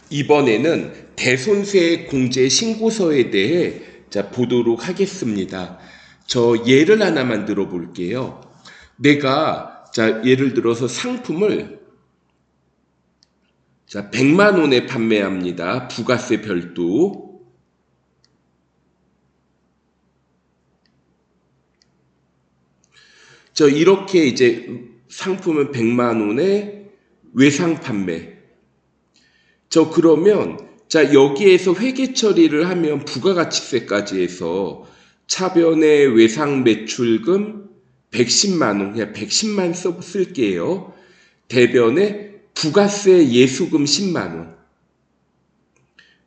이번에는 대손세 공제 신고서에 대해 보도록 하겠습니다. 저 예를 하나 만들어 볼게요. 내가 예를 들어서 상품을 100만 원에 판매합니다. 부가세 별도. 이렇게 이제 상품은 100만 원에 외상 판매. 그러면 여기에서 회계 처리를 하면 부가가치세까지 해서 차변의 외상 매출금 110만 원, 그냥 110만 쓸게요. 대변에 부가세 예수금 10만 원.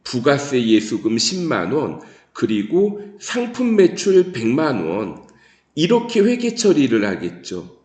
부가세 예수금 10만 원, 그리고 상품 매출 100만 원. 이렇게 회계 처리를 하겠죠.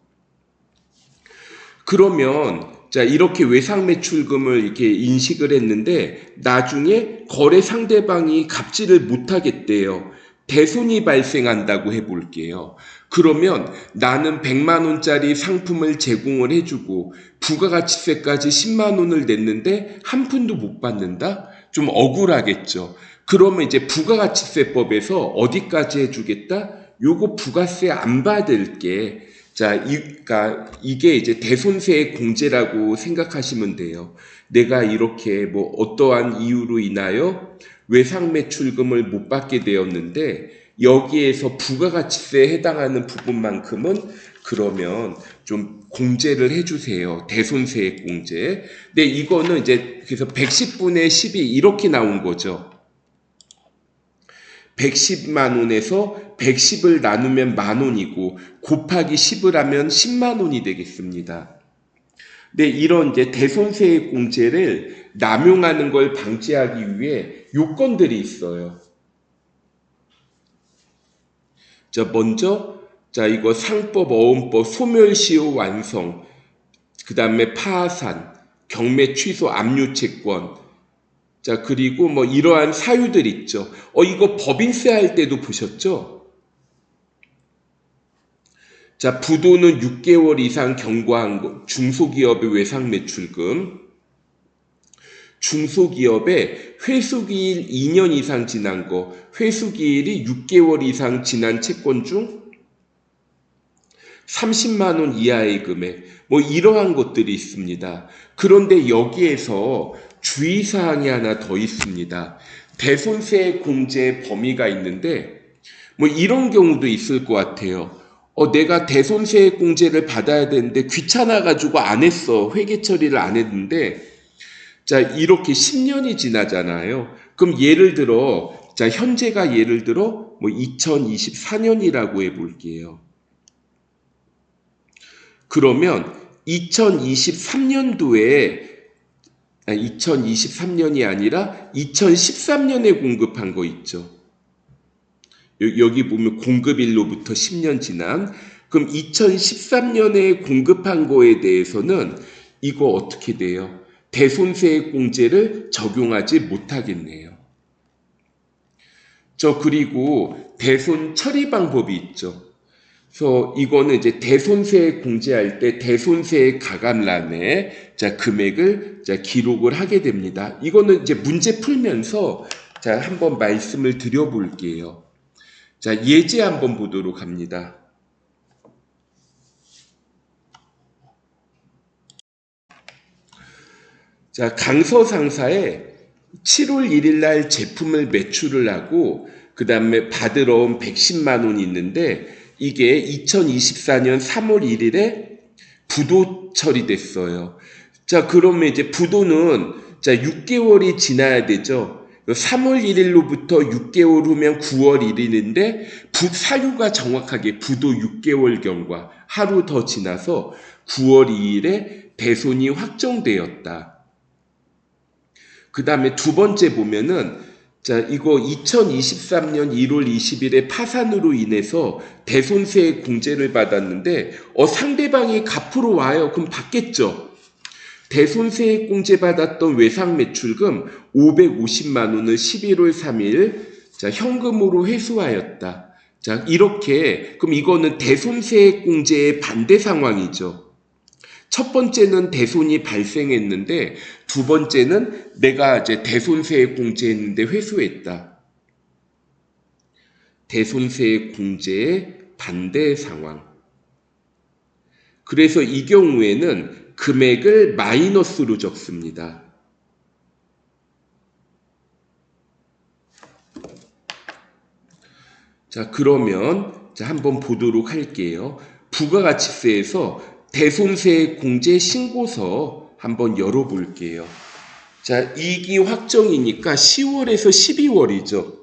그러면 이렇게 외상 매출금을 이렇게 인식을 했는데 나중에 거래 상대방이 갚지를 못하겠대요. 대손이 발생한다고 해볼게요. 그러면 나는 100만 원짜리 상품을 제공을 해주고 부가가치세까지 10만 원을 냈는데 한 푼도 못 받는다? 좀 억울하겠죠. 그러면 이제 부가가치세법에서 어디까지 해주겠다? 요거 부가세 안 받을게. 그러니까 이게 이제 대손세의 공제라고 생각하시면 돼요. 내가 이렇게 뭐 어떠한 이유로 인하여 외상 매출금을 못 받게 되었는데 여기에서 부가가치세에 해당하는 부분만큼은 그러면 좀 공제를 해주세요. 대손세의 공제. 근데 이거는 이제 그래서 110분의 12 이렇게 나온 거죠. 110만 원에서 110을 나누면 만 원이고 곱하기 10을 하면 10만 원이 되겠습니다. 근데 이런 이제 대손세의 공제를 남용하는 걸 방지하기 위해 요건들이 있어요. 먼저 이거 상법, 어음법, 소멸시효 완성, 그 다음에 파산, 경매 취소, 압류 채권, 그리고 뭐 이러한 사유들 있죠. 이거 법인세 할 때도 보셨죠? 부도는 6개월 이상 경과한 것, 중소기업의 외상 매출금, 중소기업의 회수기일 2년 이상 지난 거, 회수기일이 6개월 이상 지난 채권 중 30만 원 이하의 금액, 뭐 이러한 것들이 있습니다. 그런데 여기에서 주의사항이 하나 더 있습니다. 대손세 공제 범위가 있는데 뭐 이런 경우도 있을 것 같아요. 내가 대손세 공제를 받아야 되는데 귀찮아가지고 안 했어. 회계 처리를 안 했는데 이렇게 10년이 지나잖아요. 그럼 예를 들어 현재가 예를 들어 뭐 2024년이라고 해볼게요. 그러면 2023년도에 2023년이 아니라 2013년에 공급한 거 있죠. 여기 보면 공급일로부터 10년 지난, 그럼 2013년에 공급한 거에 대해서는 이거 어떻게 돼요? 대손세 공제를 적용하지 못하겠네요. 그리고 대손 처리 방법이 있죠. 그래서 이거는 이제 대손세 공제할 때 대손세 가감란에 금액을 기록을 하게 됩니다. 이거는 이제 문제 풀면서 한번 말씀을 드려볼게요. 예제 한번 보도록 합니다. 강서 상사에 7월 1일 날 제품을 매출을 하고 그 다음에 받으러 온 110만 원이 있는데 이게 2024년 3월 1일에 부도 처리됐어요. 그러면 이제 부도는 6개월이 지나야 되죠. 3월 1일로부터 6개월 후면 9월 1일인데 사유가 정확하게 부도 6개월 경과 하루 더 지나서 9월 2일에 대손이 확정되었다. 그 다음에 두 번째 보면은 이거 2023년 1월 20일에 파산으로 인해서 대손세 공제를 받았는데 상대방이 갚으러 와요. 그럼 받겠죠. 대손세 공제 받았던 외상 매출금 550만 원을 11월 3일 현금으로 회수하였다. 이렇게 그럼 이거는 대손세 공제의 반대 상황이죠. 첫 번째는 대손이 발생했는데 두 번째는 내가 이제 대손세액 공제했는데 회수했다. 대손세액 공제의 반대 상황. 그래서 이 경우에는 금액을 마이너스로 적습니다. 자, 그러면 한번 보도록 할게요. 부가가치세에서 대손세액 공제 신고서 한번 열어볼게요. 자, 이익이 확정이니까 10월에서 12월이죠.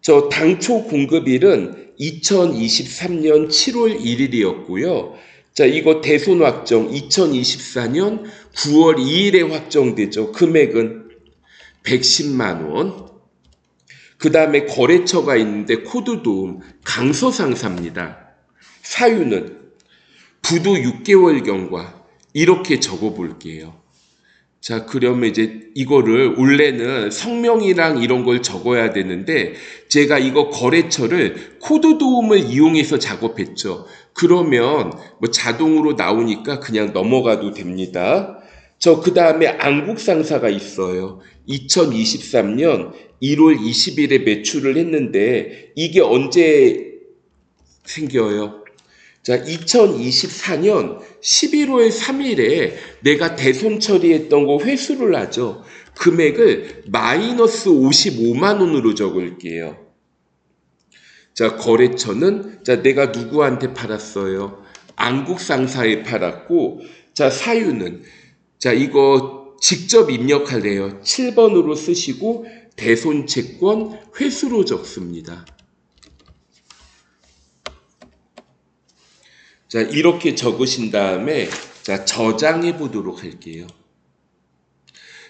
저 당초 공급일은 2023년 7월 1일이었고요. 자, 이거 대손 확정 2024년 9월 2일에 확정되죠. 금액은 110만 원. 그 다음에 거래처가 있는데 코드 도움 강서상사입니다. 사유는 부도 6개월 경과 이렇게 적어 볼게요. 자, 그러면 이제 이거를 원래는 성명이랑 이런 걸 적어야 되는데 제가 이거 거래처를 코드 도움을 이용해서 작업했죠. 그러면 뭐 자동으로 나오니까 그냥 넘어가도 됩니다. 그 다음에 안국상사가 있어요. 2023년 1월 20일에 매출을 했는데 이게 언제 생겨요? 자, 2024년 11월 3일에 내가 대손 처리했던 거 회수를 하죠. 금액을 마이너스 55만 원으로 적을게요. 자, 거래처는 내가 누구한테 팔았어요? 안국상사에 팔았고, 자, 사유는 이거 직접 입력할래요. 7번으로 쓰시고 대손 채권 회수로 적습니다. 자, 이렇게 적으신 다음에 저장해 보도록 할게요.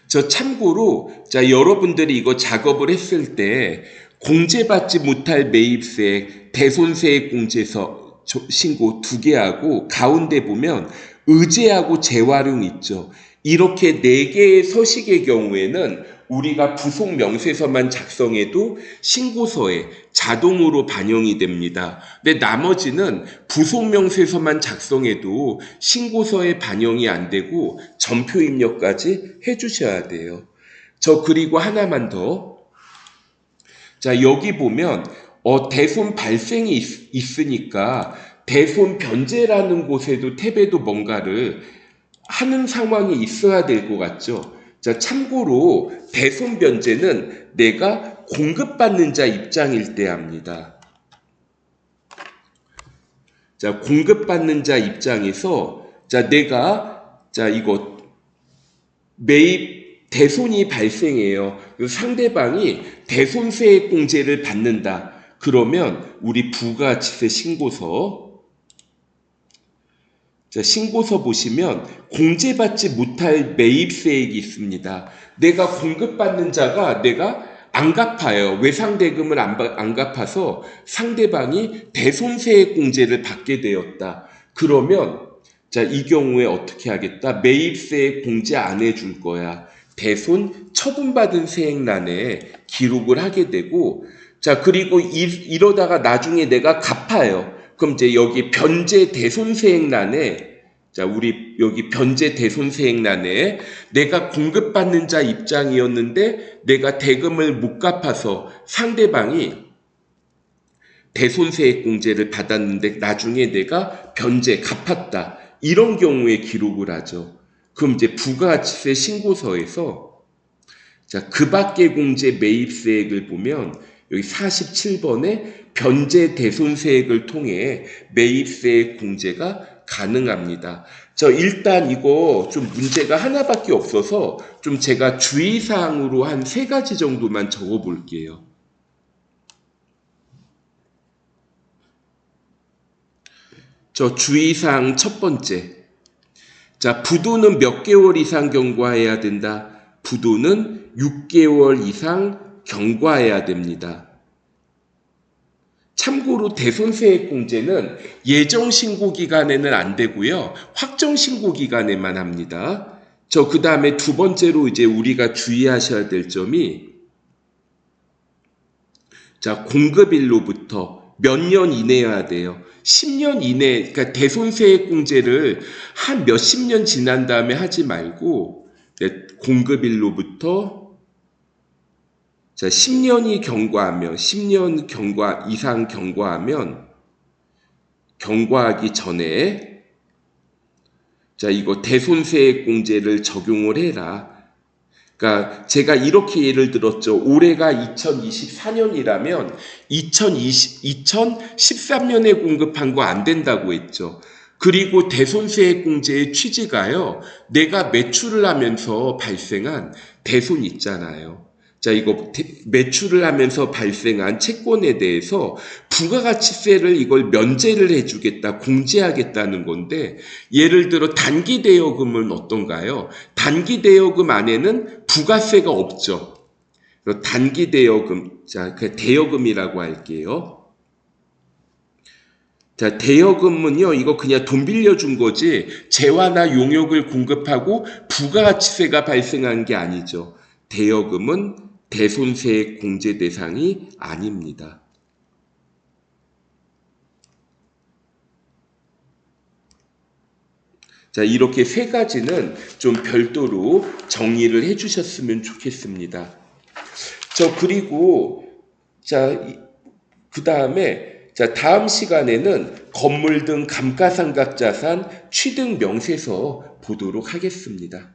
참고로 여러분들이 이거 작업을 했을 때 공제받지 못할 매입세액, 대손세액 공제서 신고 2개 하고 가운데 보면 의제하고 재활용 있죠. 이렇게 4개의 서식의 경우에는 우리가 부속 명세서만 작성해도 신고서에 자동으로 반영이 됩니다. 근데 나머지는 부속 명세서만 작성해도 신고서에 반영이 안 되고 전표 입력까지 해주셔야 돼요. 그리고 하나만 더. 자, 여기 보면 대손 발생이 있으니까 대손 변제라는 곳에도 탭에도 뭔가를 하는 상황이 있어야 될 것 같죠. 자, 참고로 대손 변제는 내가 공급받는 자 입장일 때 합니다. 자, 공급받는 자 입장에서 내가 이거 매입 대손이 발생해요. 상대방이 대손세액 공제를 받는다. 그러면 우리 부가가치세 신고서 신고서 보시면 공제받지 못할 매입세액이 있습니다. 내가 공급받는 자가 내가 안 갚아요. 외상대금을 안 갚아서 상대방이 대손세액 공제를 받게 되었다. 그러면 이 경우에 어떻게 하겠다? 매입세액 공제 안 해줄 거야. 대손 처분받은 세액란에 기록을 하게 되고, 그리고 이러다가 나중에 내가 갚아요. 그럼 여기 변제 대손세액란에 우리 여기 변제 대손세액란에 내가 공급받는 자 입장이었는데 내가 대금을 못 갚아서 상대방이 대손세액 공제를 받았는데 나중에 내가 변제 갚았다. 이런 경우에 기록을 하죠. 그럼 부가가치세 신고서에서 그 밖의 공제 매입세액을 보면 여기 47번에 변제 대손세액을 통해 매입세액 공제가 가능합니다. 일단 이거 좀 문제가 하나밖에 없어서 좀 제가 주의사항으로 한 3가지 정도만 적어 볼게요. 주의사항 첫 번째. 부도는 몇 개월 이상 경과해야 된다? 부도는 6개월 이상 경과해야 됩니다. 참고로 대손세액 공제는 예정 신고 기간에는 안 되고요. 확정 신고 기간에만 합니다. 그 다음에 두 번째로 우리가 주의하셔야 될 점이 공급일로부터 몇 년 이내여야 돼요. 10년 이내, 그러니까 대손세액 공제를 한 몇십 년 지난 다음에 하지 말고 공급일로부터 자, 10년이 경과하면 10년 이상 경과하면 경과하기 전에 자, 이거 대손세액공제를 적용을 해라. 그러니까 제가 이렇게 예를 들었죠. 올해가 2024년이라면 2013년에 공급한 거 안 된다고 했죠. 그리고 대손세액공제의 취지가요. 내가 매출을 하면서 발생한 대손 있잖아요. 자, 이거 매출을 하면서 발생한 채권에 대해서 부가가치세를 이걸 면제를 해주겠다, 공제하겠다는 건데, 예를 들어 단기 대여금은 어떤가요? 단기 대여금 안에는 부가세가 없죠. 단기 대여금, 자, 그 대여금이라고 할게요. 자, 대여금은요, 이거 그냥 돈 빌려준 거지, 재화나 용역을 공급하고 부가가치세가 발생한 게 아니죠. 대여금은 대손세액 공제 대상이 아닙니다. 자, 이렇게 세 가지는 좀 별도로 정리를 해 주셨으면 좋겠습니다. 그리고, 자, 그 다음에, 자, 다음 시간에는 건물 등 감가상각자산 취득 명세서 보도록 하겠습니다.